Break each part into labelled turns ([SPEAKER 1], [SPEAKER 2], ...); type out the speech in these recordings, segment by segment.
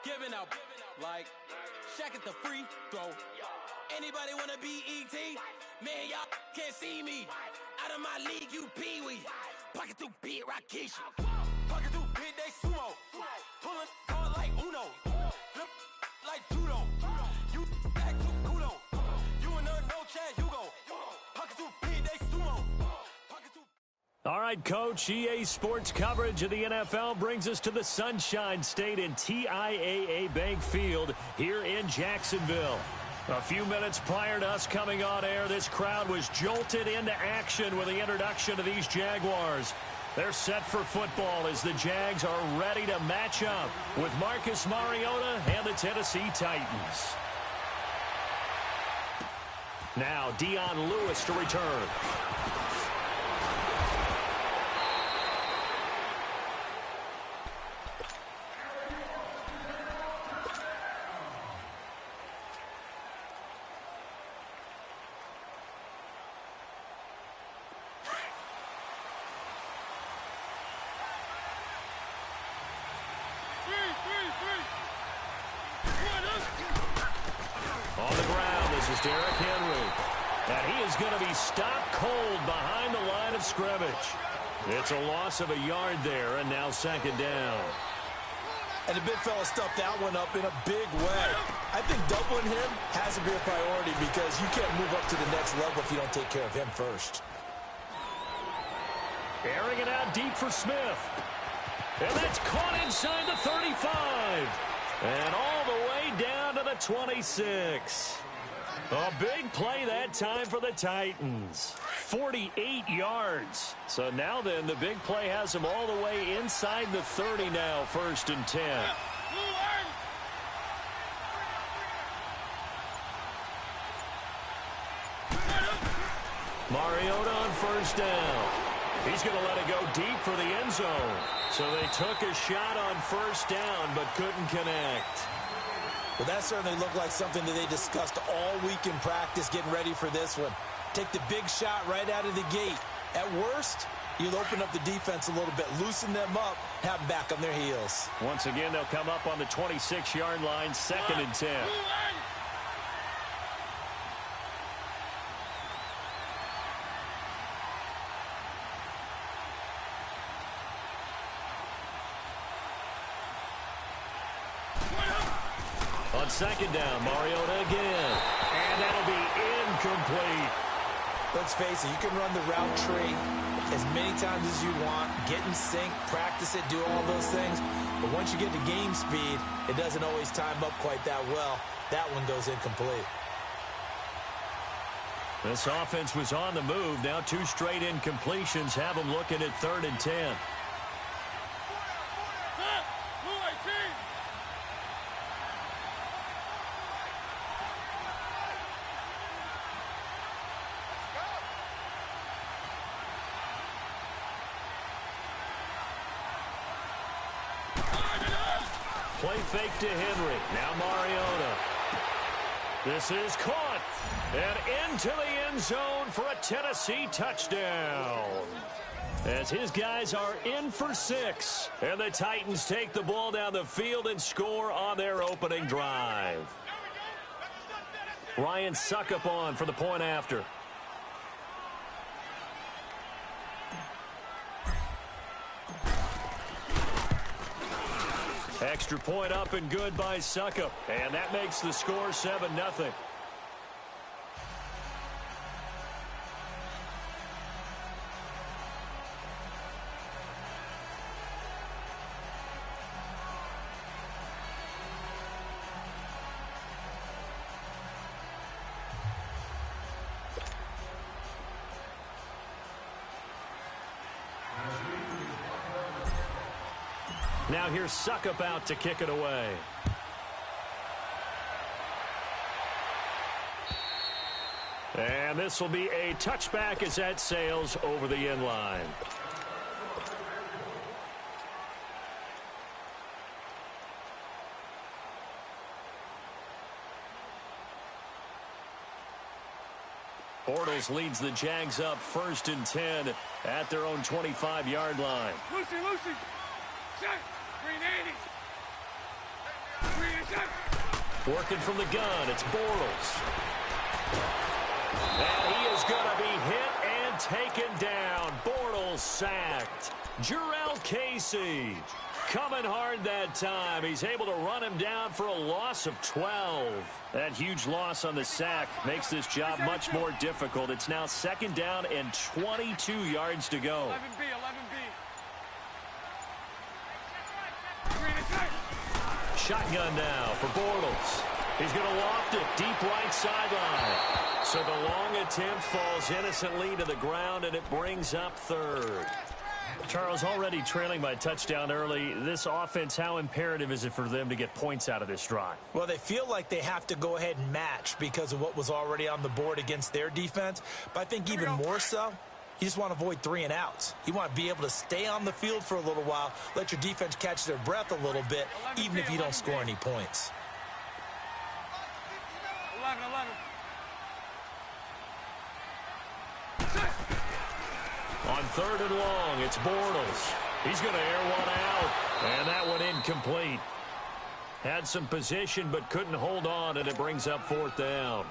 [SPEAKER 1] Giving out like Shaq at the free throw. Anybody wanna be ET? Man, y'all can't see me. Out of my league, you pee-wee. Pocket through beat, Rakisha. Pocket through beat, they sumo. Pulling card like Uno. Flip like judo. You act too kudo. You and her, no chance, you go. Pocket through beat, they sumo.
[SPEAKER 2] All right, Coach, EA Sports coverage of the NFL brings us to the Sunshine State in TIAA Bank Field here in Jacksonville. A few minutes prior to us coming on air, this crowd was jolted into action with the introduction of these Jaguars. They're set for football as the Jags are ready to match up with Marcus Mariota and the Tennessee Titans. Now, Dion Lewis to return. On the ground, this is Derrick Henry. And he is going to be stopped cold behind the line of scrimmage. It's a loss of a yard there, and now second down.
[SPEAKER 3] And the big fella stuffed that one up in a big way. I think doubling him has to be a priority because you can't move up to the next level if you don't take care of him first.
[SPEAKER 2] Airing it out deep for Smith. And that's caught inside the 35. And all the way down to the 26. A big play that time for the Titans. 48 yards. So now then, the big play has them all the way inside the 30 now, 1st and 10. Mariota on 1st down. He's going to let it go deep for the end zone. So they took a shot on 1st down but couldn't connect.
[SPEAKER 3] Well, that certainly looked like something that they discussed all week in practice getting ready for this one. Take the big shot right out of the gate. At worst, you'll open up the defense a little bit, loosen them up, have them back on their heels.
[SPEAKER 2] Once again, they'll come up on the 26-yard line, 2nd and 10. On 2nd down, Mariota again. And that'll be incomplete.
[SPEAKER 3] Let's face it, you can run the route tree as many times as you want, get in sync, practice it, do all those things. But once you get to game speed, it doesn't always time up quite that well. That one goes incomplete.
[SPEAKER 2] This offense was on the move. Now 2 straight incompletions have them looking at 3rd and 10. Play fake to Henry. Now Mariota. This is caught. And into the end zone for a Tennessee touchdown. As his guys are in for 6. And the Titans take the ball down the field and score on their opening drive. Ryan Suckup on for the point after. Extra point up and good by Suckup. And that makes the score 7-0. Now here's Suckup out to kick it away. And this will be a touchback as that sails over the end line. Bortles leads the Jags up 1st and 10 at their own 25-yard line.
[SPEAKER 4] Lucy, Lucy. Check. Green 80.
[SPEAKER 2] Working from the gun, it's Bortles. And he is going to be hit and taken down. Bortles sacked. Jurrell Casey coming hard that time. He's able to run him down for a loss of 12. That huge loss on the sack makes this job much more difficult. It's now second down and 22 yards to go.
[SPEAKER 4] 11B, 11B.
[SPEAKER 2] Shotgun now for Bortles. He's going to loft it deep right sideline. So the long attempt falls innocently to the ground, and it brings up third. Charles, already trailing by a touchdown early. This offense, how imperative is it for them to get points out of this drive?
[SPEAKER 3] Well, they feel like they have to go ahead and match because of what was already on the board against their defense. But I think even more so, you just want to avoid 3 and outs. You want to be able to stay on the field for a little while, let your defense catch their breath a little bit, even if you don't score any points.
[SPEAKER 4] 11.
[SPEAKER 2] On third and long, it's Bortles. He's going to air one out, and that one incomplete. Had some position but couldn't hold on, and it brings up fourth down.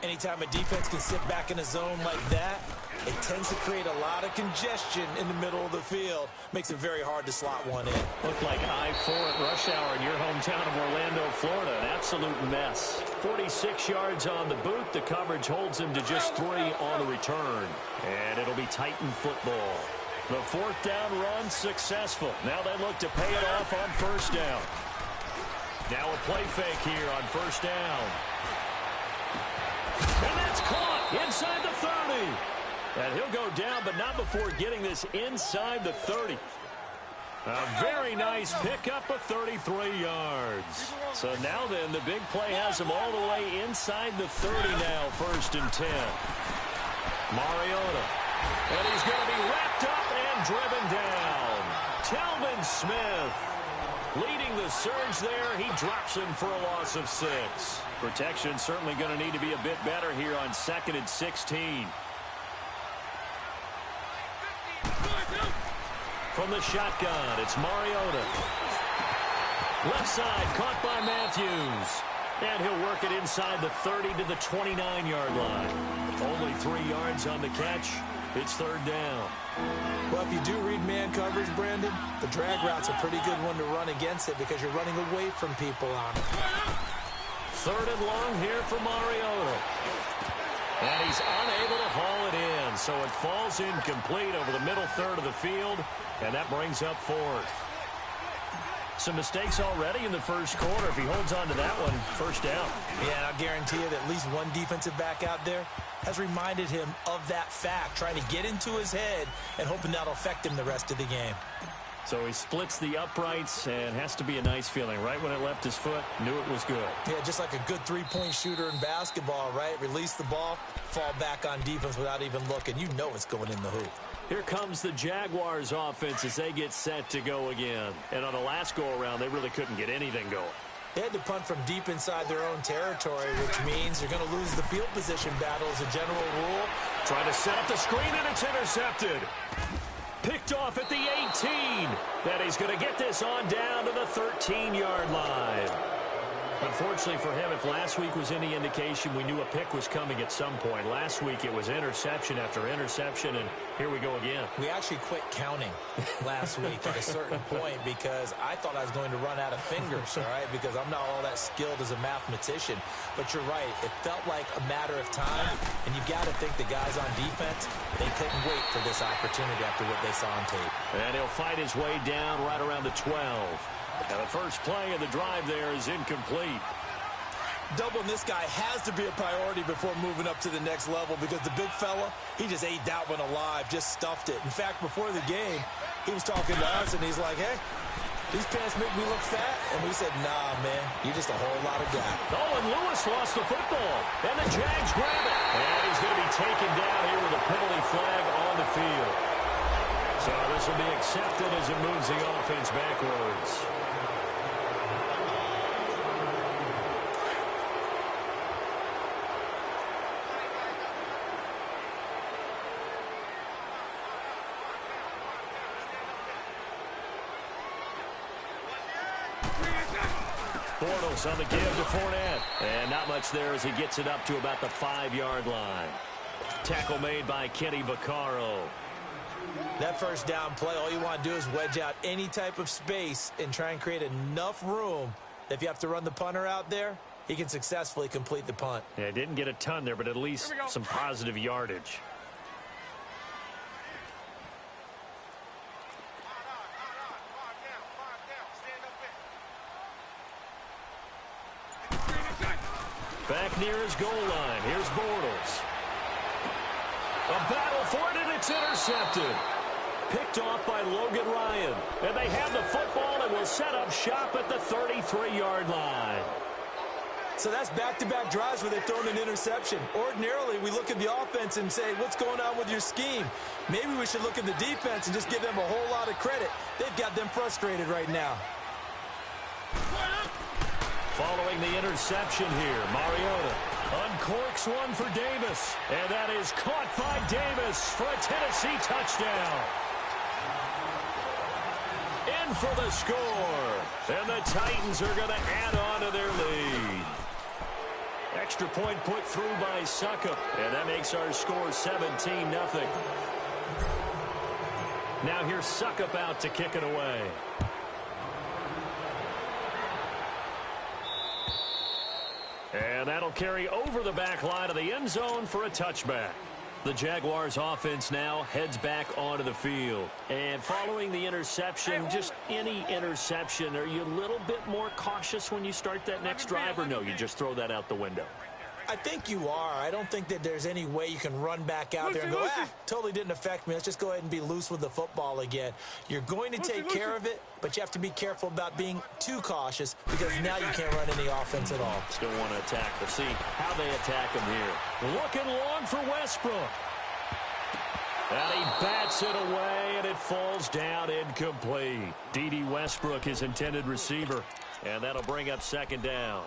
[SPEAKER 3] Anytime a defense can sit back in a zone like that, it tends to create a lot of congestion in the middle of the field. Makes it very hard to slot one in.
[SPEAKER 2] Looked like I-4 at rush hour in your hometown of Orlando, Florida. An absolute mess. 46 yards on the boot. The coverage holds him to just 3 on the return. And it'll be Titan football. The fourth down run successful. Now they look to pay it off on first down. Now a play fake here on first down. And that's caught inside the 30. And he'll go down, but not before getting this inside the 30. A very nice pickup of 33 yards. So now then, the big play has him all the way inside the 30 now, first and 10. Mariota. And he's going to be wrapped up and driven down. Telvin Smith leading the surge there. He drops him for a loss of 6. Protection certainly going to need to be a bit better here on 2nd and 16. From the shotgun, it's Mariota. Left side, caught by Matthews. And he'll work it inside the 30 to the 29-yard line. Only 3 yards on the catch. It's third down.
[SPEAKER 3] Well, if you do read man coverage, Brandon, the drag route's a pretty good one to run against it because you're running away from people on it.
[SPEAKER 2] Third and long here for Mariota. And he's unable to haul it in, so it falls incomplete over the middle third of the field, and that brings up fourth. Some mistakes already in the first quarter. If he holds on to that one, first down.
[SPEAKER 3] Yeah, and I'll guarantee you that at least one defensive back out there has reminded him of that fact, trying to get into his head and hoping that'll affect him the rest of the game.
[SPEAKER 2] So he splits the uprights, and has to be a nice feeling. Right when it left his foot, knew it was good.
[SPEAKER 3] Yeah, just like a good three-point shooter in basketball, right? Release the ball, fall back on defense without even looking. You know it's going in the hoop.
[SPEAKER 2] Here comes the Jaguars offense as they get set to go again. And on the last go-around, they really couldn't get anything going.
[SPEAKER 3] They had to punt from deep inside their own territory, which means you're going to lose the field position battle as a general rule.
[SPEAKER 2] Trying to set up the screen, and it's intercepted. Picked off at the 18. Then he's going to get this on down to the 13-yard line. Unfortunately for him, if last week was any indication, we knew a pick was coming at some point. Last week it was interception after interception, and here we go again.
[SPEAKER 3] We actually quit counting last week at a certain point because I thought I was going to run out of fingers, all right, because I'm not all that skilled as a mathematician. But you're right. It felt like a matter of time, and you got to think the guys on defense, they couldn't wait for this opportunity after what they saw on tape.
[SPEAKER 2] And he'll fight his way down right around the 12. Now the first play of the drive there is incomplete.
[SPEAKER 3] Doubling this guy has to be a priority before moving up to the next level because the big fella, he just ate that one alive, just stuffed it. In fact, before the game, he was talking to us, and he's like, hey, these pants make me look fat. And we said, nah, man, you're just a whole lot of guy.
[SPEAKER 2] Oh, and Lewis lost the football. And the Jags grab it. And he's going to be taken down here with a penalty flag on the field. So this will be accepted as it moves the offense backwards. Bortles on the give to Fournette. And not much there as he gets it up to about the 5-yard line. Tackle made by Kenny Vaccaro.
[SPEAKER 3] That first down play, all you want to do is wedge out any type of space and try and create enough room that if you have to run the punter out there, he can successfully complete the punt.
[SPEAKER 2] Yeah, didn't get a ton there, but at least some positive yardage. Back near his goal line. Here's Bortles. A battle for it, and it's intercepted. Picked off by Logan Ryan. And they have the football and will set up shop at the 33-yard line.
[SPEAKER 3] So that's back-to-back drives where they've thrown an interception. Ordinarily, we look at the offense and say, what's going on with your scheme? Maybe we should look at the defense and just give them a whole lot of credit. They've got them frustrated right now.
[SPEAKER 2] Following the interception here, Mariota uncorks one for Davis. And that is caught by Davis for a Tennessee touchdown. In for the score. And the Titans are going to add on to their lead. Extra point put through by Succop. And that makes our score 17-0. Now here's Succop out to kick it away. And that'll carry over the back line of the end zone for a touchback. The Jaguars offense now heads back onto the field. And following the interception, just any interception, are you a little bit more cautious when you start that next drive, or no, you just throw that out the window?
[SPEAKER 3] I think you are. I don't think that there's any way you can run back out there and go, totally didn't affect me. Let's just go ahead and be loose with the football again. You're going to take care of it, but you have to be careful about being too cautious because now you can't run any offense at all.
[SPEAKER 2] Still want to attack. We'll see how they attack him here. Looking long for Westbrook. And he bats it away, and it falls down incomplete. D.D. Westbrook, his intended receiver. And that'll bring up second down.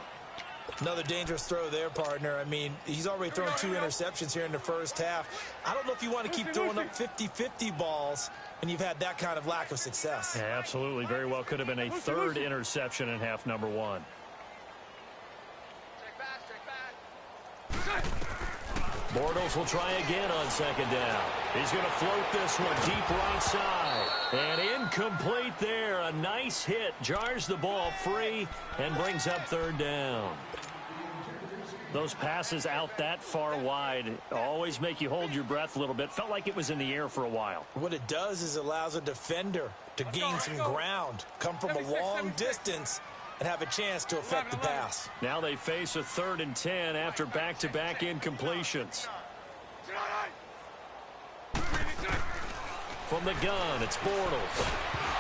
[SPEAKER 3] Another dangerous throw there, partner. I mean, he's already thrown 2 interceptions here in the first half. I don't know if you want to keep throwing up 50-50 balls when you've had that kind of lack of success.
[SPEAKER 2] Yeah, absolutely. Very well could have been a third interception in half number 1. Bortles will try again on second down. He's going to float this one deep right side. And incomplete there. A nice hit. Jars the ball free and brings up third down. Those passes out that far wide always make you hold your breath a little bit. Felt like it was in the air for a while.
[SPEAKER 3] What it does is it allows a defender to gain some ground, come from a long distance, and have a chance to affect the pass.
[SPEAKER 2] Now they face a 3rd and 10 after back-to-back incompletions. From the gun, it's Bortles.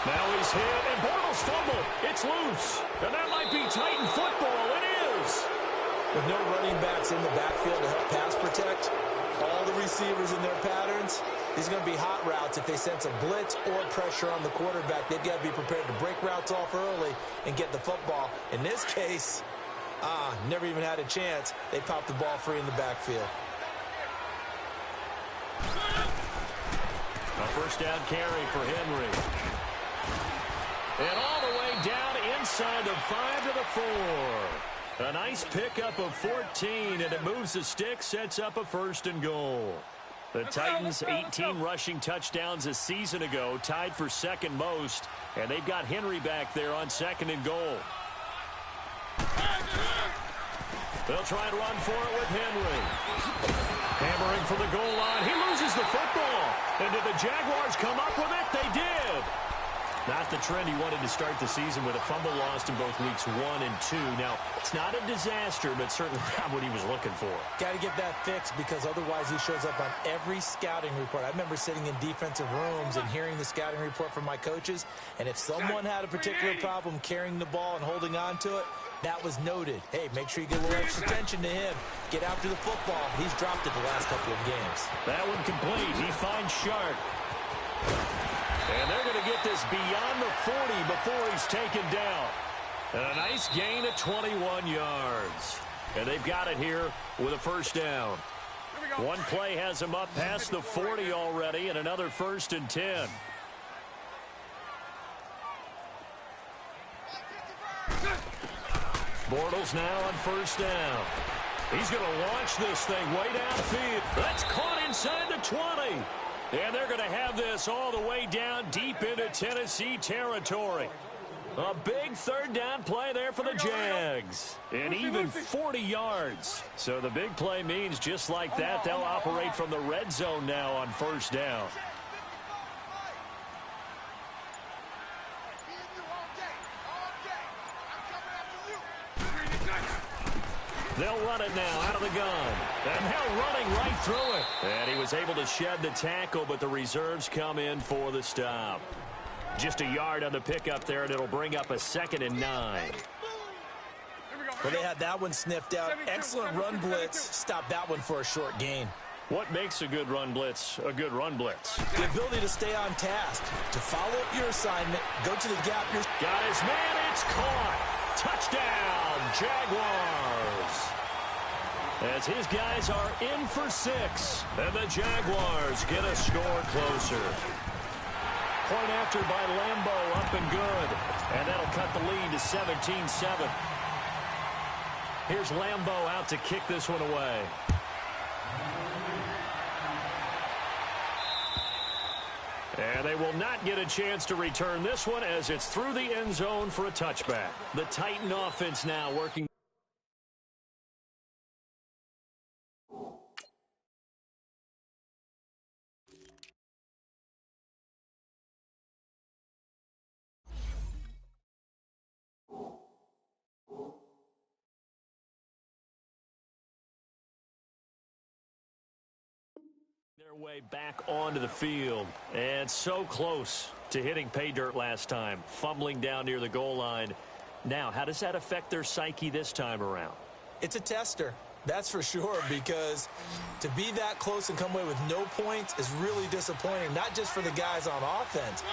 [SPEAKER 2] Now he's hit, and Bortles fumbled. It's loose, and that might be Titan football. It is.
[SPEAKER 3] With no running backs in the backfield to help pass protect, all the receivers in their patterns, these are going to be hot routes. If they sense a blitz or pressure on the quarterback, they've got to be prepared to break routes off early and get the football. In this case, never even had a chance. They popped the ball free in the backfield.
[SPEAKER 2] A first down carry for Henry. And all the way down inside the 5 to the 4. A nice pickup of 14, and it moves the stick, sets up a 1st and goal. The Titans, 18 rushing touchdowns a season ago, tied for second most, and they've got Henry back there on 2nd and goal. They'll try and run for it with Henry. Hammering for the goal line. He loses the football. And did the Jaguars come up with it? They did. Not the trend he wanted to start the season with a fumble lost in both weeks 1 and 2. Now, it's not a disaster, but certainly not what he was looking for.
[SPEAKER 3] Got to get that fixed because otherwise he shows up on every scouting report. I remember sitting in defensive rooms and hearing the scouting report from my coaches, and if someone had a particular problem carrying the ball and holding on to it, that was noted. Hey, make sure you get a little extra attention to him. Get after the football. He's dropped it the last couple of games.
[SPEAKER 2] That one complete. He finds Sharp. And they're going to get this beyond the 40 before he's taken down. And a nice gain of 21 yards. And they've got it here with a first down. One play has him up past the 40 already, and another 1st and 10. Bortles now on first down. He's going to launch this thing way downfield. That's caught inside the 20. And they're going to have this all the way down deep into Tennessee territory. A big third down play there for the Jags. And even 40 yards. So the big play means just like that, they'll operate from the red zone now on first down. They'll run it now out of the gun. And now running right through it. And he was able to shed the tackle, but the reserves come in for the stop. Just a yard on the pickup there, and it'll bring up a 2nd and 9.
[SPEAKER 3] Well, they had that one sniffed out. Excellent run blitz. Stop that one for a short gain.
[SPEAKER 2] What makes a good run blitz a good run blitz?
[SPEAKER 3] The ability to stay on task, to follow up your assignment, go to the gap.
[SPEAKER 2] Got his man, it's caught. Touchdown, Jaguars. As his guys are in for 6, and the Jaguars get a score closer. Point after by Lambeau, up and good. And that'll cut the lead to 17-7. Here's Lambeau out to kick this one away. And they will not get a chance to return this one as it's through the end zone for a touchback. The Titan offense now working. Their way back onto the field, and so close to hitting pay dirt last time, fumbling down near the goal line. Now, how does that affect their psyche this time around?
[SPEAKER 3] It's a tester, that's for sure, because to be that close and come away with no points is really disappointing, not just for the guys on offense,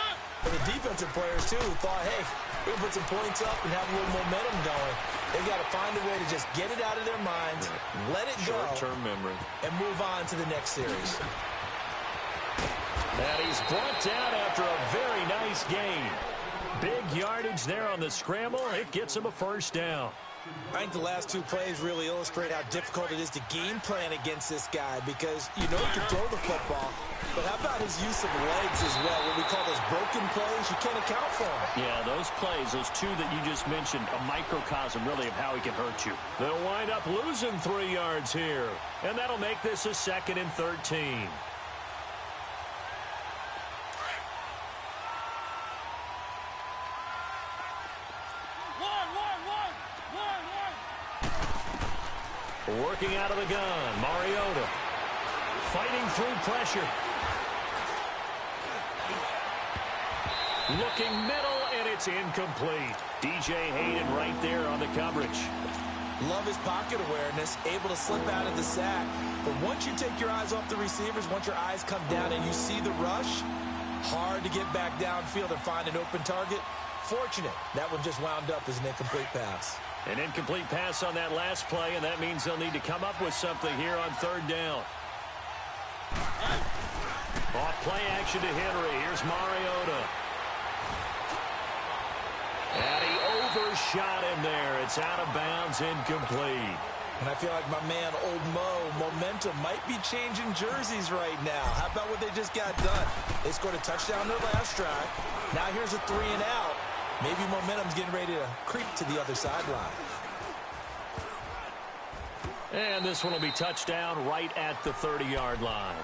[SPEAKER 3] but the defensive players too, who thought, hey, we'll put some points up and have a little momentum going. They've got to find a way to just get it out of their minds, let it go,
[SPEAKER 2] short-term memory,
[SPEAKER 3] and move on to the next series.
[SPEAKER 2] And he's brought down after a very nice gain. Big yardage there on the scramble. It gets him a first down.
[SPEAKER 3] I think the last 2 plays really illustrate how difficult it is to game plan against this guy, because you know he can throw the football, but how about his use of legs as well? What we call those broken plays, you can't account for them.
[SPEAKER 2] Yeah, those plays, those 2 that you just mentioned, a microcosm really of how he can hurt you. They'll wind up losing 3 yards here, and that'll make this a 2nd and 13. Working out of the gun, Mariota fighting through pressure. Looking middle, and it's incomplete. DJ Hayden right there on the coverage.
[SPEAKER 3] Love his pocket awareness, able to slip out of the sack. But once you take your eyes off the receivers, once your eyes come down and you see the rush, hard to get back downfield and find an open target. Fortunate, that one just wound up as an incomplete pass.
[SPEAKER 2] An incomplete pass on that last play, and that means they'll need to come up with something here on 3rd down. Off play action to Henry. Here's Mariota. And he overshot him there. It's out of bounds, incomplete.
[SPEAKER 3] And I feel like my man, Old Mo, momentum might be changing jerseys right now. How about what they just got done? They scored a touchdown their last drive. Now here's a 3 and out. Maybe momentum's getting ready to creep to the other sideline.
[SPEAKER 2] And this one will be touchdown right at the 30-yard line.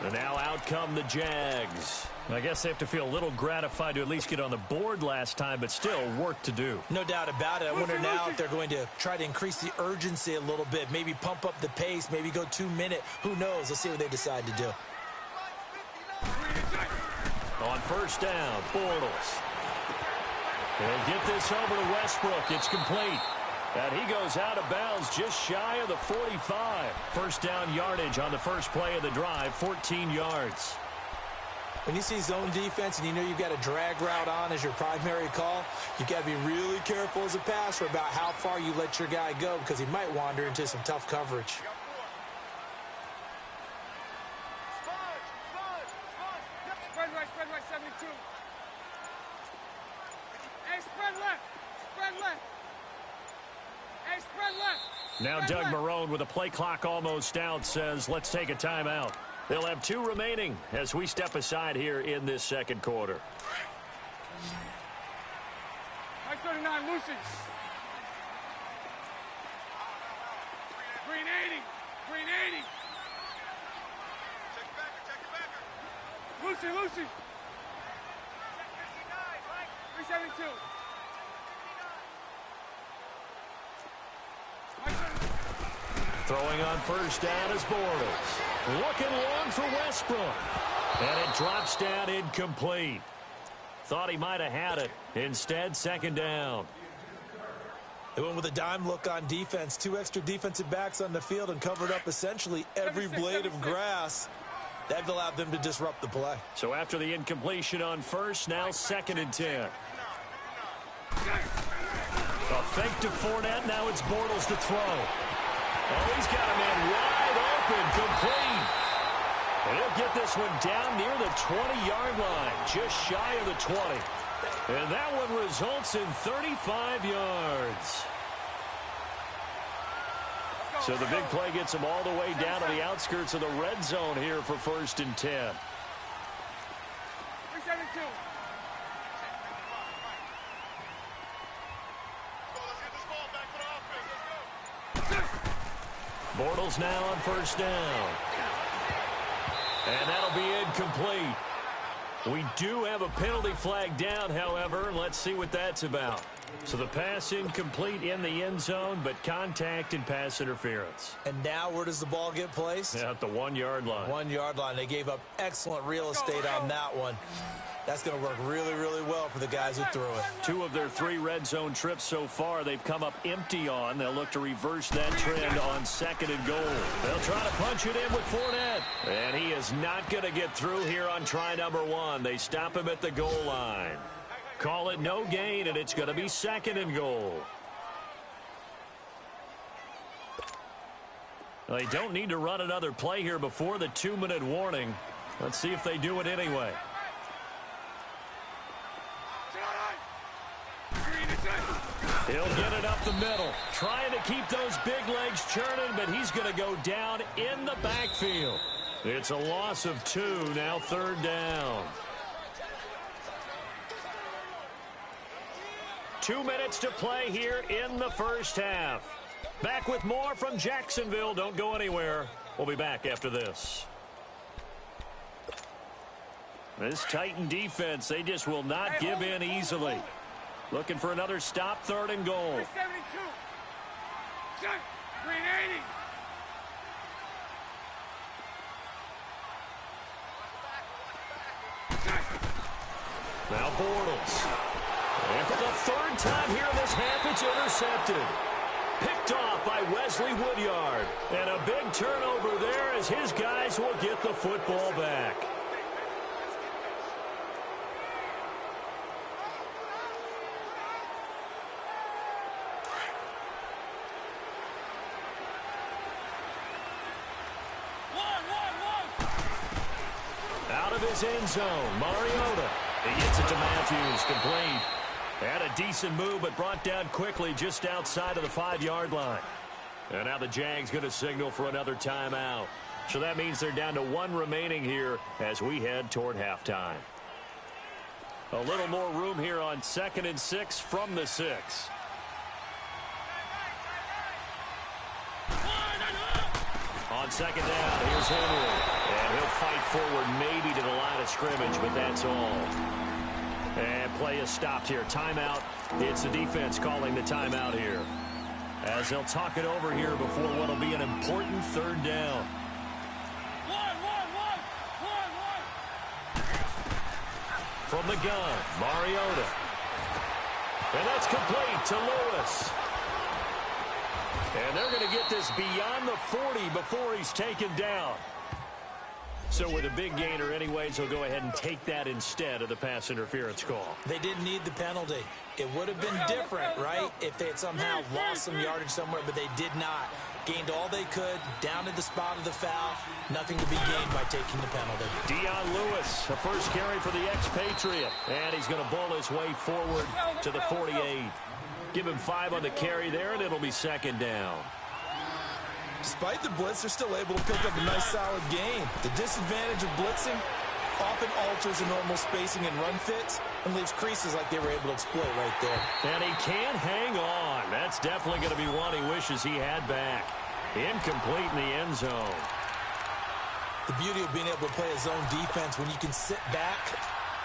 [SPEAKER 2] And now out come the Jags. I guess they have to feel a little gratified to at least get on the board last time, but still work to do.
[SPEAKER 3] No doubt about it. I wonder now if they're going to try to increase the urgency a little bit, maybe pump up the pace, maybe go 2-minute. Who knows? Let's see what they decide to do.
[SPEAKER 2] On first down, Bortles. They'll get this over to Westbrook. It's complete. And he goes out of bounds just shy of the 45. First down yardage on the first play of the drive, 14 yards.
[SPEAKER 3] When you see zone defense and you know you've got a drag route on as your primary call, you've got to be really careful as a passer about how far you let your guy go, because he might wander into some tough coverage.
[SPEAKER 4] Spread right, 72. Hey, spread left. Spread left.
[SPEAKER 2] Now Doug Marrone with a play clock almost out says, let's take a timeout. They'll have 2 remaining as we step aside here in this second quarter.
[SPEAKER 4] Mike 39, Lucy. Green 80. Green 80. Lucy, Lucy. 372.
[SPEAKER 2] Throwing on first down is Bortles. Looking long for Westbrook. And it drops down incomplete. Thought he might have had it. Instead, second down.
[SPEAKER 3] They went with a dime look on defense. 2 extra defensive backs on the field and covered up essentially every blade of grass. That allowed them to disrupt the play.
[SPEAKER 2] So after the incompletion on first, now second and 10. A fake to Fournette. Now it's Bortles to throw. Oh, he's got a man wide open, complete. And he'll get this one down near the 20-yard line, just shy of the 20. And that one results in 35 yards. So the big play gets him all the way down to the outskirts of the red zone here for first and 10.
[SPEAKER 4] 372.
[SPEAKER 2] Bortles now on first down. And that'll be incomplete. We do have a penalty flag down, however. Let's see what that's about. So the pass incomplete in the end zone, but contact and pass interference.
[SPEAKER 3] And now where does the ball get placed?
[SPEAKER 2] At the 1-yard line.
[SPEAKER 3] 1-yard line. They gave up excellent real estate on that one. That's going to work really, really well for the guys who threw it.
[SPEAKER 2] 2 of their 3 red zone trips so far, they've come up empty on. They'll look to reverse that trend on second and goal. They'll try to punch it in with Fournette. And he is not going to get through here on try number 1. They stop him at the goal line. Call it no gain, and it's going to be second and goal. They don't need to run another play here before the 2-minute warning. Let's see if they do it anyway. He'll get it up the middle, trying to keep those big legs churning, but he's going to go down in the backfield. It's a loss of 2, now third down. 2 minutes to play here in the first half. Back with more from Jacksonville. Don't go anywhere. We'll be back after this. This Titan defense, they just will not give in easily. Looking for another stop, third and goal.
[SPEAKER 4] 72. Green 80.
[SPEAKER 2] Now Bortles. And for the 3rd time here in this half, it's intercepted. Picked off by Wesley Woodyard. And a big turnover there as his guys will get the football back. Out of his end zone, Mariota. He gets it to Matthews, complete. Had a decent move, but brought down quickly just outside of the 5-yard line. And now the Jags going to signal for another timeout. So that means they're down to 1 remaining here as we head toward halftime. A little more room here on 2nd and 6 from the 6. On second down, here's Henry. And he'll fight forward maybe to the line of scrimmage, but that's all. And play is stopped here. Timeout. It's the defense calling the timeout here. As they'll talk it over here before what will be an important third down. From the gun, Mariota. And that's complete to Lewis. And they're going to get this beyond the 40 before he's taken down. So with a big gainer anyways, he'll go ahead and take that instead of the pass interference call.
[SPEAKER 3] They didn't need the penalty. It would have been different, right, if they had somehow lost some yardage somewhere, but they did not. Gained all they could, down to the spot of the foul. Nothing to be gained by taking the penalty.
[SPEAKER 2] Dion Lewis, a first carry for the expatriate. And he's going to bowl his way forward to the 48. Give him 5 on the carry there, and it'll be second down.
[SPEAKER 3] Despite the blitz, they're still able to pick up a nice, solid gain. The disadvantage of blitzing often alters the normal spacing and run fits and leaves creases like they were able to exploit right there.
[SPEAKER 2] And he can't hang on. That's definitely going to be one he wishes he had back. Incomplete in the end zone.
[SPEAKER 3] The beauty of being able to play a zone defense when you can sit back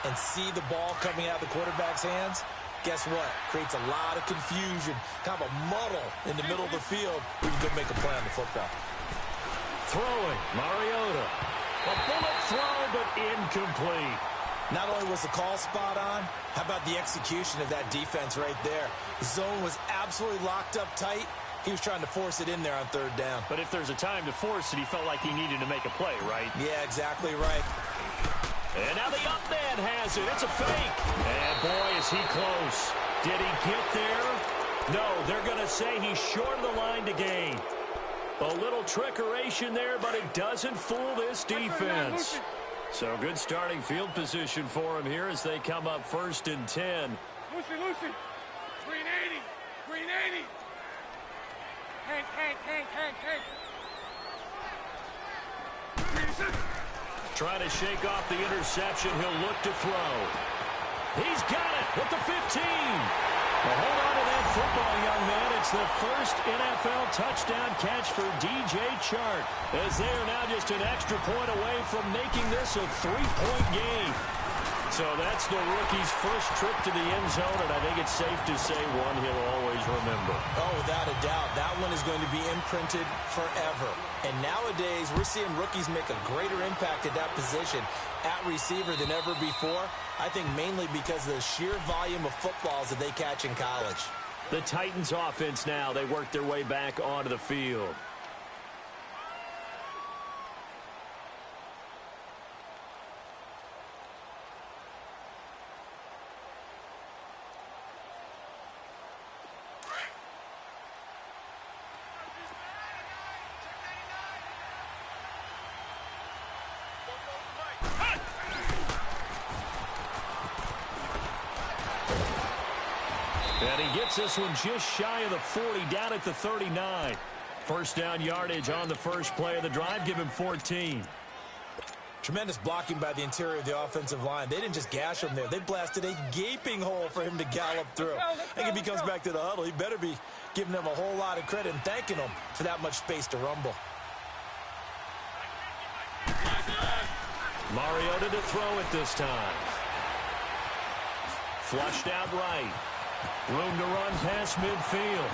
[SPEAKER 3] and see the ball coming out of the quarterback's hands, guess what? Creates a lot of confusion, kind of a muddle in the middle of the field where you can go make a play on the football.
[SPEAKER 2] Throwing, Mariota. A bullet throw, but incomplete.
[SPEAKER 3] Not only was the call spot on, how about the execution of that defense right there? The zone was absolutely locked up tight. He was trying to force it in there on third down.
[SPEAKER 2] But if there's a time to force it, he felt like he needed to make a play, right?
[SPEAKER 3] Yeah, exactly right.
[SPEAKER 2] And now the up man has it. It's a fake. And boy, is he close. Did he get there? No, they're going to say he's short of the line to gain. A little trickeration there, but it doesn't fool this defense. So good starting field position for him here as they come up 1st and 10.
[SPEAKER 4] Lucy. Green 80. Green 80. Hank.
[SPEAKER 2] Trying to shake off the interception. He'll look to throw. He's got it with the 15. Well, hold on to that football, young man. It's the first NFL touchdown catch for DJ Chark, as they are now just an extra point away from making this a 3-point game. So that's the rookie's first trip to the end zone, and I think it's safe to say one he'll always remember.
[SPEAKER 3] Oh, without a doubt. That one is going to be imprinted forever. And nowadays, we're seeing rookies make a greater impact at that position at receiver than ever before. I think mainly because of the sheer volume of footballs that they catch in college.
[SPEAKER 2] The Titans offense now, they work their way back onto the field. And he gets this one just shy of the 40, down at the 39. First down yardage on the first play of the drive. Give him 14.
[SPEAKER 3] Tremendous blocking by the interior of the offensive line. They didn't just gash him there. They blasted a gaping hole for him to gallop through. I think if he comes back to the huddle, he better be giving them a whole lot of credit and thanking them for that much space to rumble.
[SPEAKER 2] Mariota to throw it this time. Flushed out right. Room to run past midfield.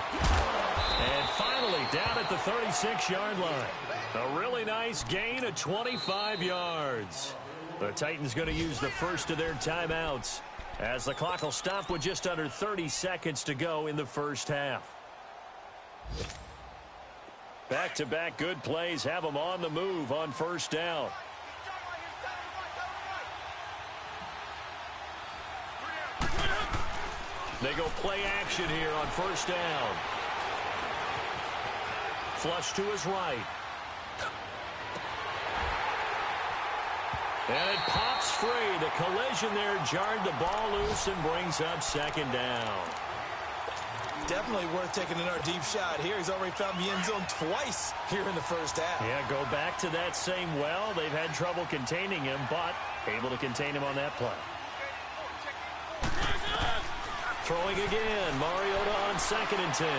[SPEAKER 2] And finally down at the 36-yard line. A really nice gain of 25 yards. The Titans going to use the first of their timeouts as the clock will stop with just under 30 seconds to go in the first half. Back-to-back good plays have them on the move on first down. They go play action here on first down. Flush to his right. And it pops free. The collision there jarred the ball loose and brings up second down.
[SPEAKER 3] Definitely worth taking another deep shot here. He's already found the end zone twice here in the first half.
[SPEAKER 2] Yeah, go back to that same well. They've had trouble containing him, but able to contain him on that play. Throwing again, Mariota on 2nd and 10.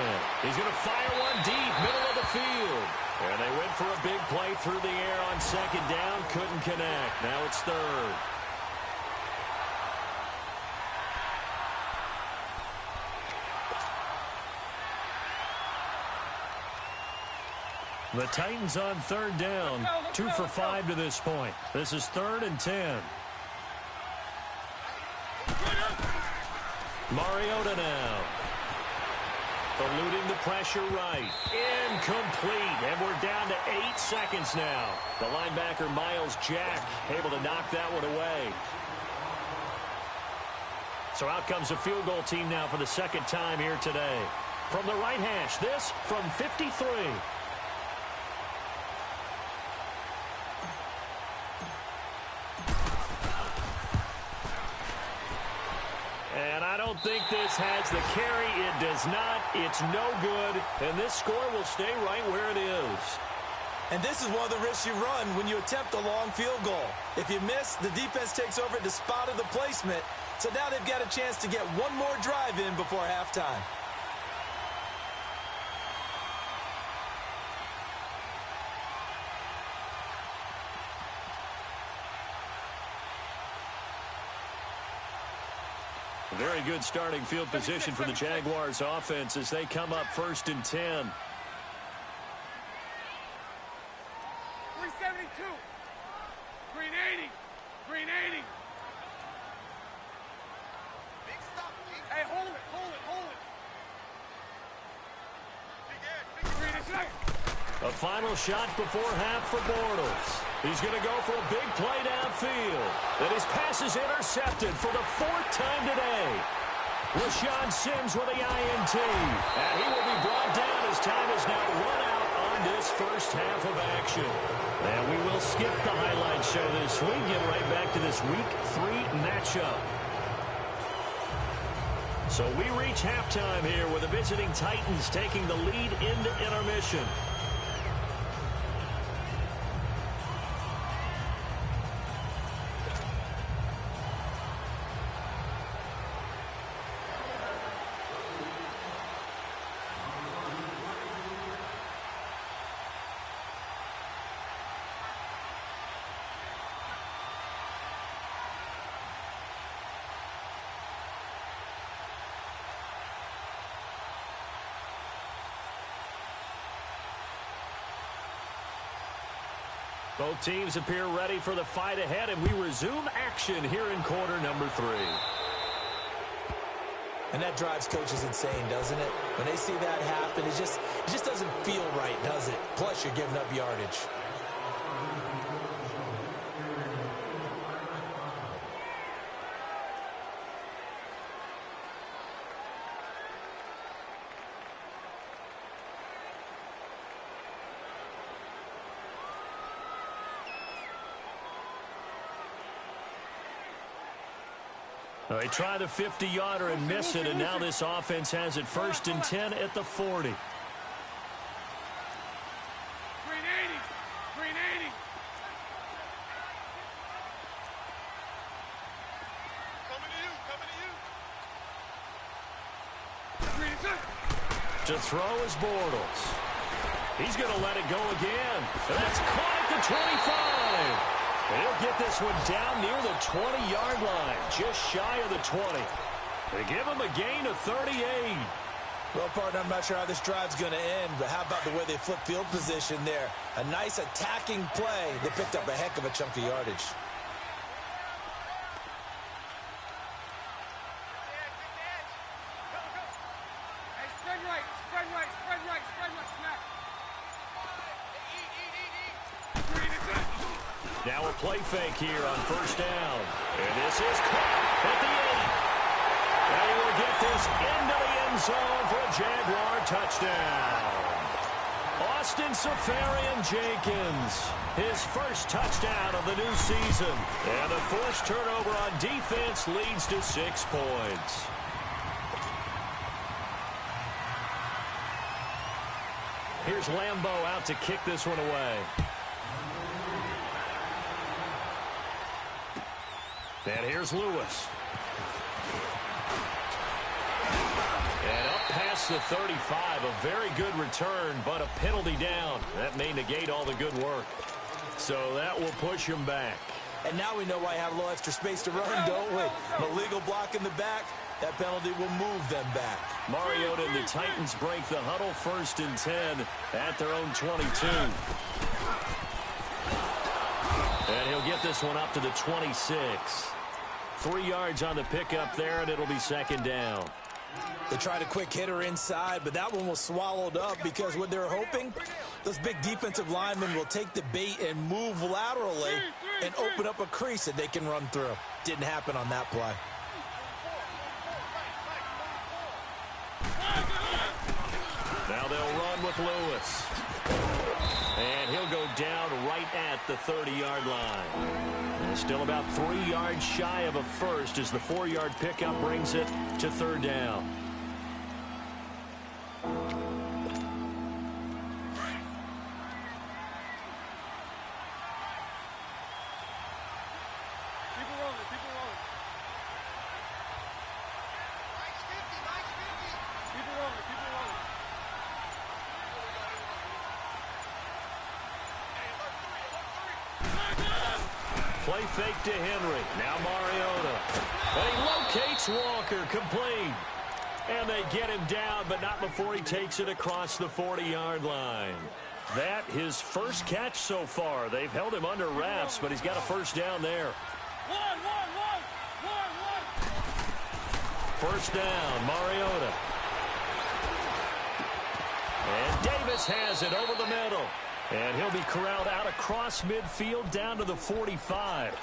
[SPEAKER 2] He's going to fire one deep, middle of the field. And they went for a big play through the air on second down, couldn't connect. Now it's third. The Titans on third down, 2 for 5 to this point. This is 3rd and 10. Mariota now. Eluding the pressure right. Incomplete. And we're down to 8 seconds now. The linebacker, Miles Jack, able to knock that one away. So out comes a field goal team now for the second time here today. From the right hash, this from 53. And I don't think this has the carry. It does not. It's no good. And this score will stay right where it is.
[SPEAKER 3] And this is one of the risks you run when you attempt a long field goal. If you miss, the defense takes over at the spot of the placement. So now they've got a chance to get one more drive in before halftime.
[SPEAKER 2] Very good starting field position for the Jaguars offense as they come up 1st and 10.
[SPEAKER 4] 372. Green 80. Green 80. Hey, hold it. Green is second.
[SPEAKER 2] A final shot before half for Bortles. He's going to go for a big play downfield. And his pass is intercepted for the 4th time today. Rashawn Sims with the INT. And he will be brought down as time is now run out on this first half of action. And we will skip the highlight show this week. Get right back to this Week 3 matchup. So we reach halftime here with the visiting Titans taking the lead into intermission. Both teams appear ready for the fight ahead, and we resume action here in quarter number 3.
[SPEAKER 3] And that drives coaches insane, doesn't it? When they see that happen, it just doesn't feel right, does it? Plus, you're giving up yardage.
[SPEAKER 2] They try the 50-yarder and miss it, and now this offense has it 1st and 10 at the 40.
[SPEAKER 4] Green 80. Green 80. Coming to you. Green is
[SPEAKER 2] To throw is Bortles. He's going to let it go again. And that's caught at the 25. And he'll get this one down near the 20-yard line, just shy of the 20. They give him a gain of 38.
[SPEAKER 3] Well, partner, I'm not sure how this drive's going to end, but how about the way they flip field position there? A nice attacking play that picked up a heck of a chunk of yardage.
[SPEAKER 4] Hey, spread right, snap. Green is it.
[SPEAKER 2] Now a play fake here on 1st down. And this is caught at the 8. And he will get this into the end zone for a Jaguar touchdown. Austin Safarian-Jenkins, his first touchdown of the new season. And a forced turnover on defense leads to 6 points. Here's Lambeau out to kick this one away. And here's Lewis. And up past the 35, a very good return, but a penalty down. That may negate all the good work. So that will push him back.
[SPEAKER 3] And now we know why you have a little extra space to run, don't we? An illegal block in the back, that penalty will move them back.
[SPEAKER 2] Mariota and the Titans break the huddle 1st and 10 at their own 22. And he'll get this one up to the 26. 3 yards on the pickup there, and it'll be 2nd down.
[SPEAKER 3] They tried a quick hitter inside, but that one was swallowed up because what they're hoping, those big defensive linemen will take the bait and move laterally and open up a crease that they can run through. Didn't happen on that play.
[SPEAKER 2] Now they'll run with Lewis. And he'll go down right at the 30-yard line. And still about 3 yards shy of a first as the 4-yard pickup brings it to third down. Play fake to Henry. Now Mariota. And he locates Walker, complete. And they get him down, but not before he takes it across the 40-yard line. That his first catch so far. They've held him under wraps, but he's got a first down there. First down, Mariota. And Davis has it over the middle. And he'll be corralled out across midfield down to the 45.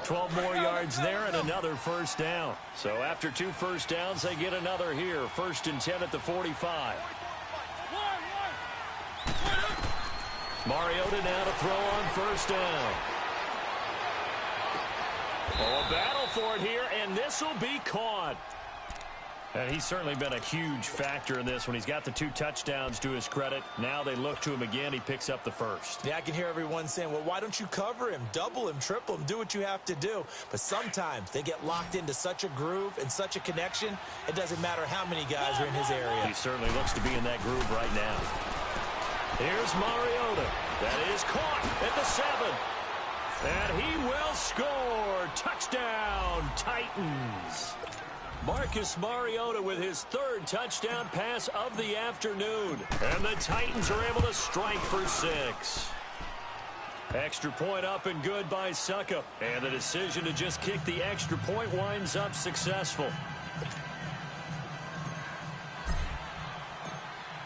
[SPEAKER 2] 12 more yards there and another first down. So after 2 first downs, they get another here. 1st and 10 at the 45. Mariota now to throw on first down. Oh, a battle for it here, and this will be caught. And he's certainly been a huge factor in this when he's got the 2 touchdowns to his credit. Now they look to him again. He picks up the first.
[SPEAKER 3] Yeah, I can hear everyone saying, well, why don't you cover him, double him, triple him, do what you have to do. But sometimes they get locked into such a groove and such a connection, it doesn't matter how many guys are in his area.
[SPEAKER 2] He certainly looks to be in that groove right now. Here's Mariota. That is caught at the 7. And he will score. Touchdown, Titans. Marcus Mariota with his 3rd touchdown pass of the afternoon. And the Titans are able to strike for 6. Extra point up and good by Suckup. And the decision to just kick the extra point winds up successful.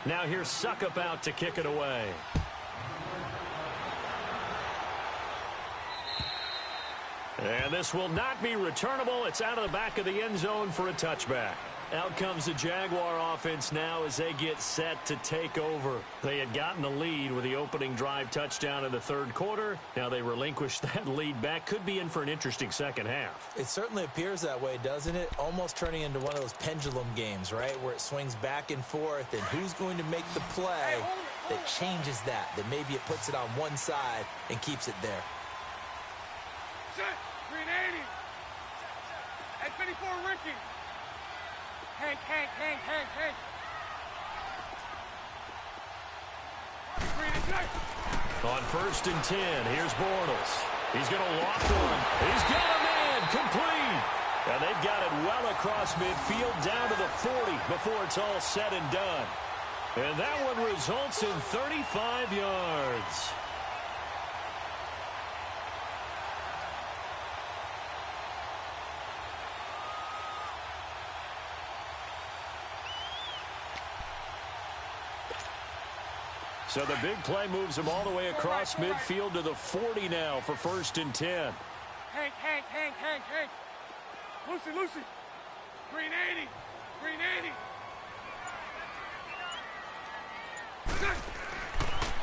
[SPEAKER 2] Now here's Suckup out to kick it away. And this will not be returnable. It's out of the back of the end zone for a touchback. Out comes the Jaguar offense now as they get set to take over. They had gotten the lead with the opening drive touchdown in the 3rd quarter. Now they relinquish that lead back. Could be in for an interesting second half.
[SPEAKER 3] It certainly appears that way, doesn't it? Almost turning into one of those pendulum games, right, where it swings back and forth, and who's going to make the play that changes that maybe it puts it on one side and keeps it there.
[SPEAKER 4] Green 80. At 54, Ricky. Hank. Green is next.
[SPEAKER 2] On 1st and 10, here's Bortles. He's going to lock one. He's got a man, complete. And they've got it well across midfield down to the 40 before it's all said and done. And that one results in 35 yards. So the big play moves him all the way across midfield to the 40 now for 1st and 10.
[SPEAKER 4] Hank. Lucy. Green 80.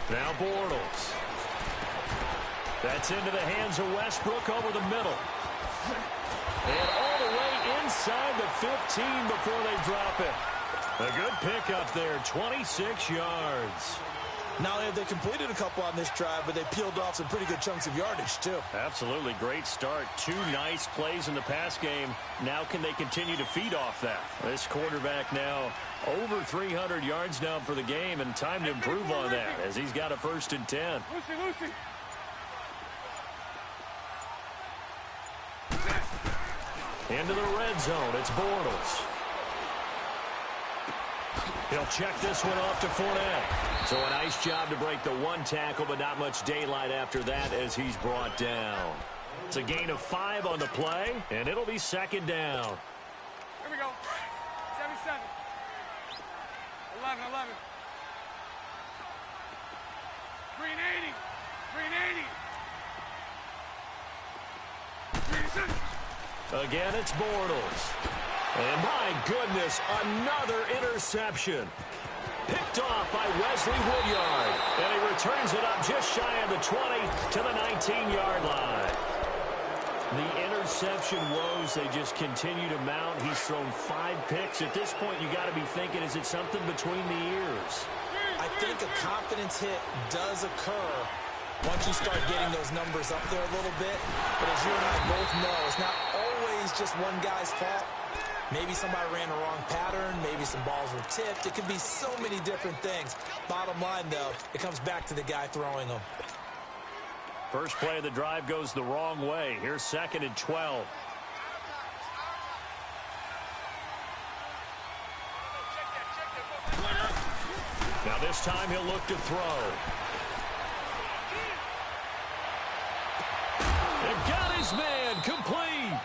[SPEAKER 2] Now Bortles. That's into the hands of Westbrook over the middle. And all the way inside the 15 before they drop it. A good pickup there, 26 yards.
[SPEAKER 3] Not only have they completed a couple on this drive, but they peeled off some pretty good chunks of yardage, too.
[SPEAKER 2] Absolutely. Great start. 2 nice plays in the pass game. Now can they continue to feed off that? This quarterback now over 300 yards now for the game, and time to improve on that as he's got a 1st and 10.
[SPEAKER 4] Lucy.
[SPEAKER 2] Into the red zone. It's Bortles. He'll check this one off to Fournette. So a nice job to break the 1 tackle, but not much daylight after that as he's brought down. It's a gain of 5 on the play, and it'll be 2nd down.
[SPEAKER 4] Here we go. 77. 11. Green 80.
[SPEAKER 2] Again, it's Bortles. And my goodness, another interception. Picked off by Wesley Woodyard. And he returns it up just shy of the 20 to the 19-yard line. The interception woes, they just continue to mount. He's thrown 5 picks. At this point, you got to be thinking, is it something between the ears?
[SPEAKER 3] I think a confidence hit does occur once you start getting those numbers up there a little bit. But as you and I both know, it's not always just one guy's fault. Maybe somebody ran the wrong pattern. Maybe some balls were tipped. It could be so many different things. Bottom line, though, it comes back to the guy throwing them.
[SPEAKER 2] First play of the drive goes the wrong way. Here's 2nd and 12. Now this time he'll look to throw. And got his man complete.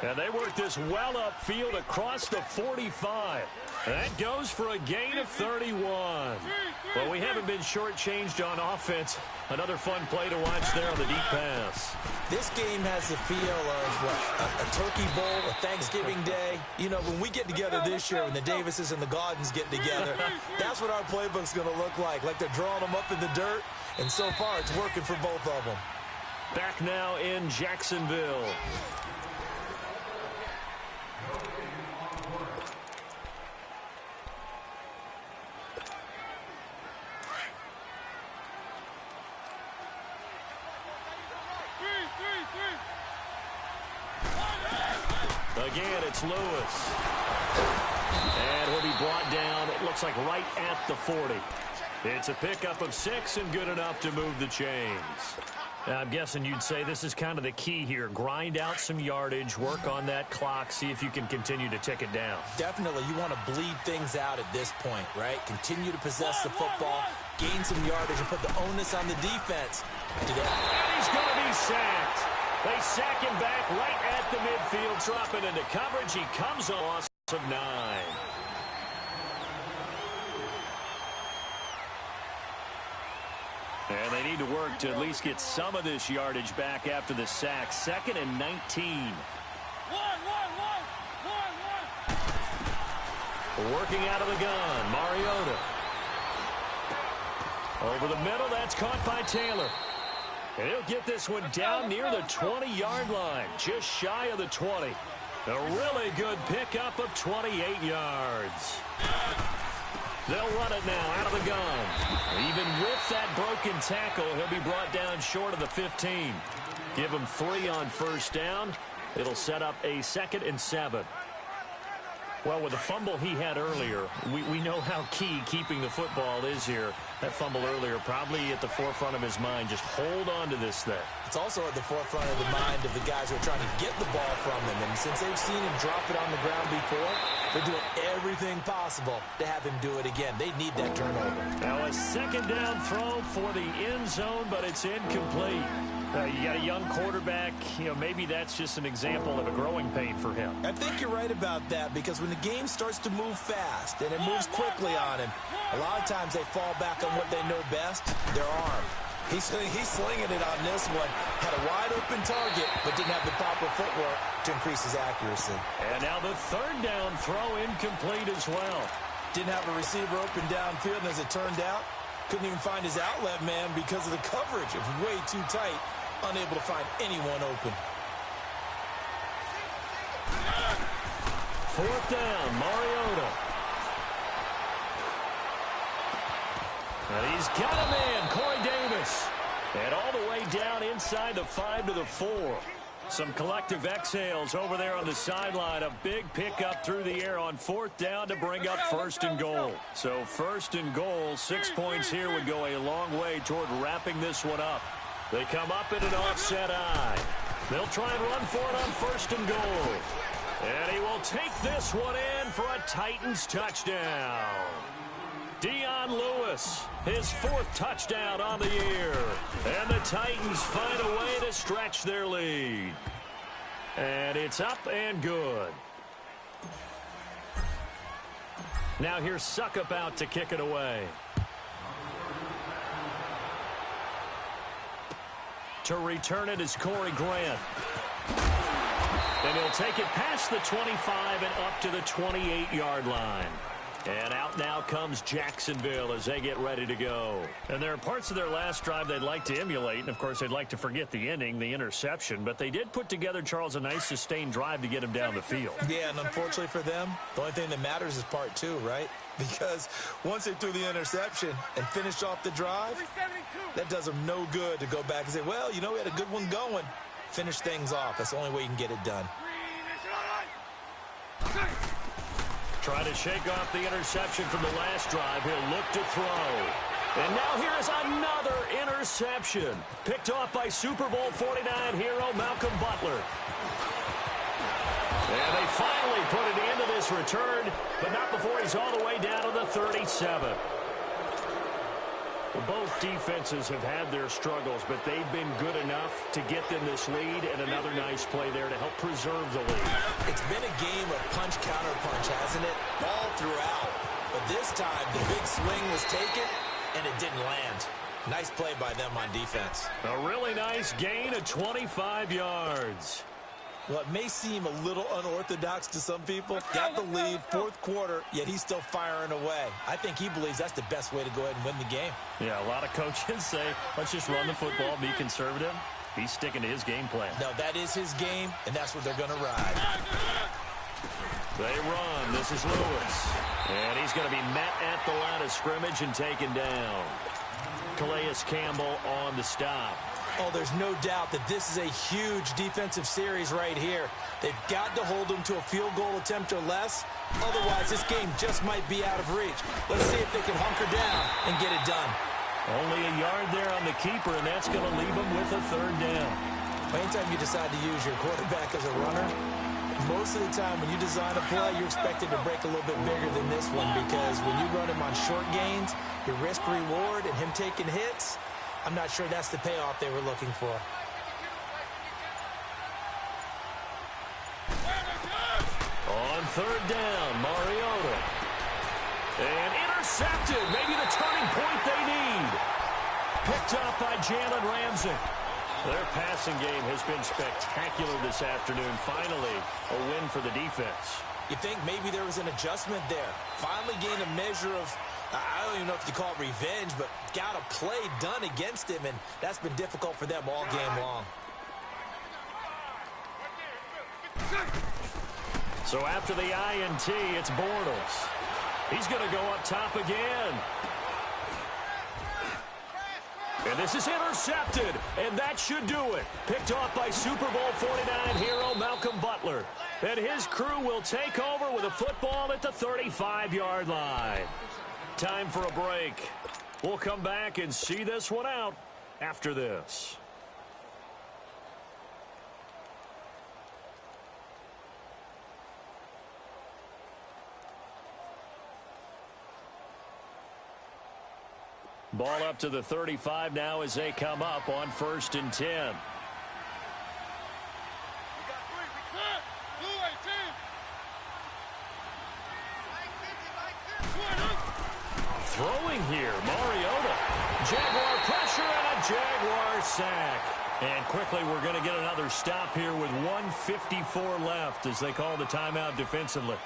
[SPEAKER 2] And they work this well upfield across the 45. That goes for a gain of 31. Well, we haven't been shortchanged on offense. Another fun play to watch there on the deep pass.
[SPEAKER 3] This game has the feel of a Turkey Bowl, a Thanksgiving Day. You know, when we get together this year, when the Davises and the Gaudens get together, that's what our playbook's going to look like they're drawing them up in the dirt. And so far, it's working for both of them.
[SPEAKER 2] Back now in Jacksonville. Again, it's Lewis. And he'll be brought down, it looks like right at the 40. It's a pickup of 6 and good enough to move the chains. Now, I'm guessing you'd say this is kind of the key here. Grind out some yardage, work on that clock, see if you can continue to tick it down.
[SPEAKER 3] Definitely. You want to bleed things out at this point, right? Continue to possess the football, gain some yardage, and put the onus on the defense.
[SPEAKER 2] And he's going to be sacked. They sack him back right at the midfield, dropping into coverage. He comes on loss of 9. And they need to work to at least get some of this yardage back after the sack. 2nd and 19. Working out of the gun, Mariota. Over the middle, that's caught by Taylor. And he'll get this one down near the 20-yard line, just shy of the 20. A really good pickup of 28 yards. They'll run it now out of the gun. Even with that broken tackle, he'll be brought down short of the 15. Give him 3 on first down. It'll set up a 2nd and 7. Well, with the fumble he had earlier, we know how key keeping the football is here. That fumble earlier probably at the forefront of his mind. Just hold on to this thing.
[SPEAKER 3] It's also at the forefront of the mind of the guys who are trying to get the ball from him. And since they've seen him drop it on the ground before, they're doing everything possible to have him do it again. They need that turnover.
[SPEAKER 2] Now a 2nd down throw for the end zone, but it's incomplete. You got a young quarterback. Maybe that's just an example of a growing pain for him.
[SPEAKER 3] I think you're right about that, because when the game starts to move fast and it moves quickly on him, a lot of times they fall back on what they know best, their arm. He's slinging it on this one. Had a wide open target, but didn't have the proper footwork to increase his accuracy.
[SPEAKER 2] And now the 3rd down throw incomplete as well.
[SPEAKER 3] Didn't have a receiver open downfield, and as it turned out, couldn't even find his outlet man because of the coverage. It was way too tight. Unable to find anyone open.
[SPEAKER 2] 4th down, Mariota. And he's got a man, Corey Davis. And all the way down inside the 5 to the 4. Some collective exhales over there on the sideline. A big pickup through the air on 4th down to bring up 1st and goal. So 1st and goal, 6 points here would go a long way toward wrapping this one up. They come up in an offset eye. They'll try and run for it on 1st and goal. And he will take this one in for a Titans touchdown. Dion Lewis, his 4th touchdown on the year. And the Titans find a way to stretch their lead. And it's up and good. Now here's Suckup out to kick it away. To return it is Corey Grant. And he'll take it past the 25 and up to the 28-yard line. And out now comes Jacksonville as they get ready to go. And there are parts of their last drive they'd like to emulate. And, of course, they'd like to forget the ending, the interception. But they did put together, Charles, a nice sustained drive to get him down the field.
[SPEAKER 3] Yeah, and unfortunately for them, the only thing that matters is part two, right? Because once they threw the interception and finished off the drive, that does them no good to go back and say, well, you know, we had a good one going. Finish things off. That's the only way you can get it done.
[SPEAKER 2] Try to shake off the interception from the last drive. He'll look to throw. And now here's another interception. Picked off by Super Bowl 49 hero Malcolm Butler. And they finally put an end to this return, but not before he's all the way down to the 37. Well, both defenses have had their struggles, but they've been good enough to get them this lead, and another nice play there to help preserve the lead.
[SPEAKER 3] It's been a game of punch-counter-punch, hasn't it? All throughout. But this time, the big swing was taken, and it didn't land. Nice play by them on defense.
[SPEAKER 2] A really nice gain of 25 yards.
[SPEAKER 3] Well, it may seem a little unorthodox to some people. Got the lead, fourth quarter, yet he's still firing away. I think he believes that's the best way to go ahead and win the game.
[SPEAKER 2] Yeah, a lot of coaches say, let's just run the football, be conservative. He's sticking to his game plan.
[SPEAKER 3] No, that is his game, and that's what they're going to ride.
[SPEAKER 2] They run. This is Lewis. And he's going to be met at the line of scrimmage and taken down. Calais Campbell on the stop.
[SPEAKER 3] Oh, there's no doubt that this is a huge defensive series right here. They've got to hold them to a field goal attempt or less. Otherwise, this game just might be out of reach. Let's see if they can hunker down and get it done.
[SPEAKER 2] Only a yard there on the keeper, and that's going to leave them with a third down.
[SPEAKER 3] Anytime you decide to use your quarterback as a runner, most of the time when you design a play, you're expected to break a little bit bigger than this one, because when you run him on short gains, your risk-reward and him taking hits, I'm not sure that's the payoff they were looking for.
[SPEAKER 2] On third down, Mariota. And intercepted. Maybe the turning point they need. Picked up by Jalen Ramsey. Their passing game has been spectacular this afternoon. Finally, a win for the defense.
[SPEAKER 3] You think maybe there was an adjustment there. Finally gained a measure of, I don't even know if you call it revenge, but got a play done against him, and that's been difficult for them all game long.
[SPEAKER 2] So after the INT, it's Bortles. He's going to go up top again. And this is intercepted, and that should do it. Picked off by Super Bowl 49 hero Malcolm Butler. And his crew will take over with a football at the 35-yard line. Time for a break. We'll come back and see this one out after this. Ball up to the 35 now as they come up on 1st and 10. Throwing here, Mariota. Jaguar pressure and a Jaguar sack. And quickly we're going to get another stop here with 1:54 left as they call the timeout defensively.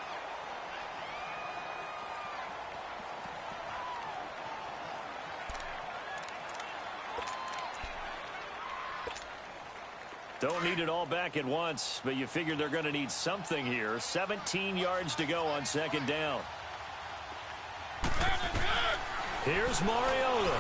[SPEAKER 2] Don't need it all back at once, but you figure they're going to need something here. 17 yards to go on 2nd down. Here's Mariota.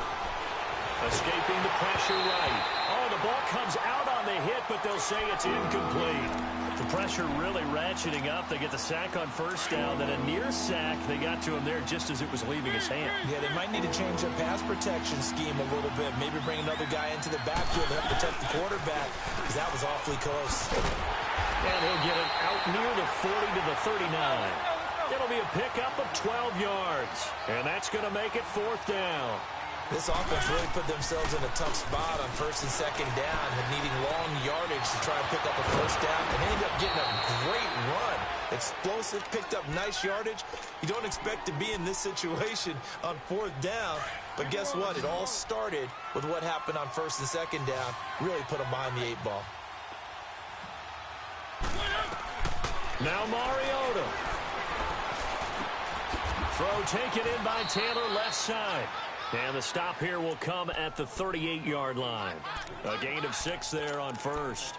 [SPEAKER 2] Escaping the pressure right. Oh, the ball comes out on the hit, but they'll say it's incomplete. The pressure really ratcheting up. They get the sack on 1st down, then a near sack. They got to him there just as it was leaving his hand.
[SPEAKER 3] Yeah, they might need to change their pass protection scheme a little bit. Maybe bring another guy into the backfield to help protect the quarterback, because that was awfully close.
[SPEAKER 2] And he'll get it out near the 40 to the 39. It'll be a pickup of 12 yards. And that's going to make it 4th down.
[SPEAKER 3] This offense really put themselves in a tough spot on 1st and 2nd down, and needing long yardage to try and pick up a 1st down, and they ended up getting a great run. Explosive, picked up nice yardage. You don't expect to be in this situation on 4th down, but guess what? It all started with what happened on 1st and 2nd down. Really put them behind the 8 ball.
[SPEAKER 2] Now Mariota. Throw taken in by Taylor, left side. And the stop here will come at the 38-yard line. A gain of 6 there on first.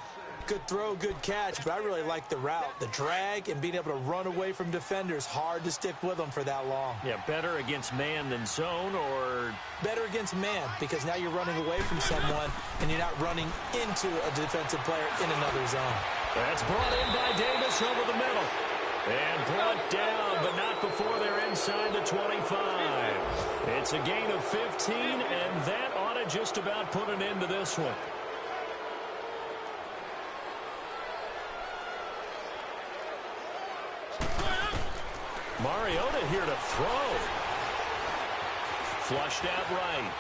[SPEAKER 3] Good throw, good catch, but I really like the route. The drag and being able to run away from defenders, hard to stick with them for that long.
[SPEAKER 2] Yeah, better against man than zone, or?
[SPEAKER 3] Better against man, because now you're running away from someone and you're not running into a defensive player in another zone.
[SPEAKER 2] That's brought in by Davis over the middle. And brought down, but not before they're inside the 25. It's a gain of 15, and that ought to just about put an end to this one. Mariota here to throw. Flushed out right.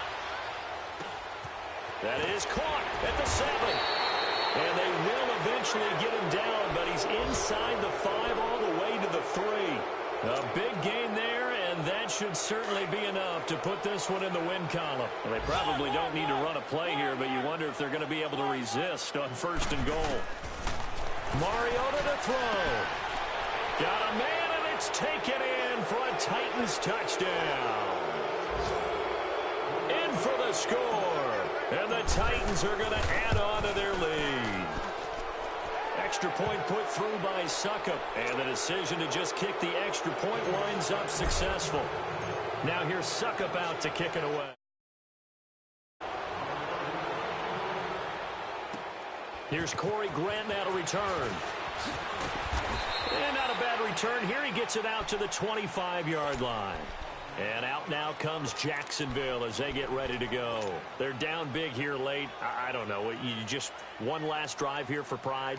[SPEAKER 2] That is caught at the 7. And they will eventually get him down, but he's inside the 5 all the way to the 3. A big gain there, and that should certainly be enough to put this one in the win column. Well, they probably don't need to run a play here, but you wonder if they're going to be able to resist on 1st and goal. Mariota to throw. Got a man, and it's taken in for a Titans touchdown. In for the score. And the Titans are going to add on to their lead. Extra point put through by Suckup. And the decision to just kick the extra point winds up successful. Now here's Suckup out to kick it away. Here's Corey Grant now to return. And not a bad return here. He gets it out to the 25-yard line. And out now comes Jacksonville as they get ready to go. They're down big here late. I don't know. You just one last drive here for pride?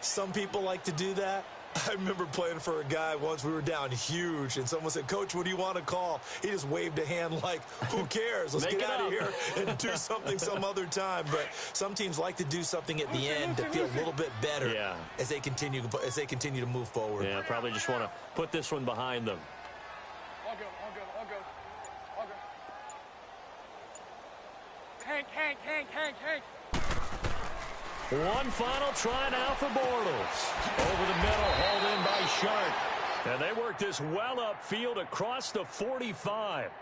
[SPEAKER 3] Some people like to do that. I remember playing for a guy once. We were down huge, and someone said, "Coach, what do you want to call?" He just waved a hand like, who cares? Let's get out of here and do something some other time. But some teams like to do something at the end to feel a little bit better as they continue to move forward.
[SPEAKER 2] Yeah, probably just want to put this one behind them.
[SPEAKER 4] All go. Hank.
[SPEAKER 2] One final try now for Bortles. Over the middle, hauled in by Sharp. And they work this well upfield across the 45.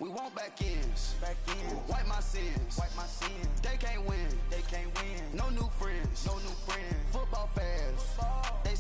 [SPEAKER 5] We want back ends. Wipe my sins. They can't win. No new friends. Football fans. They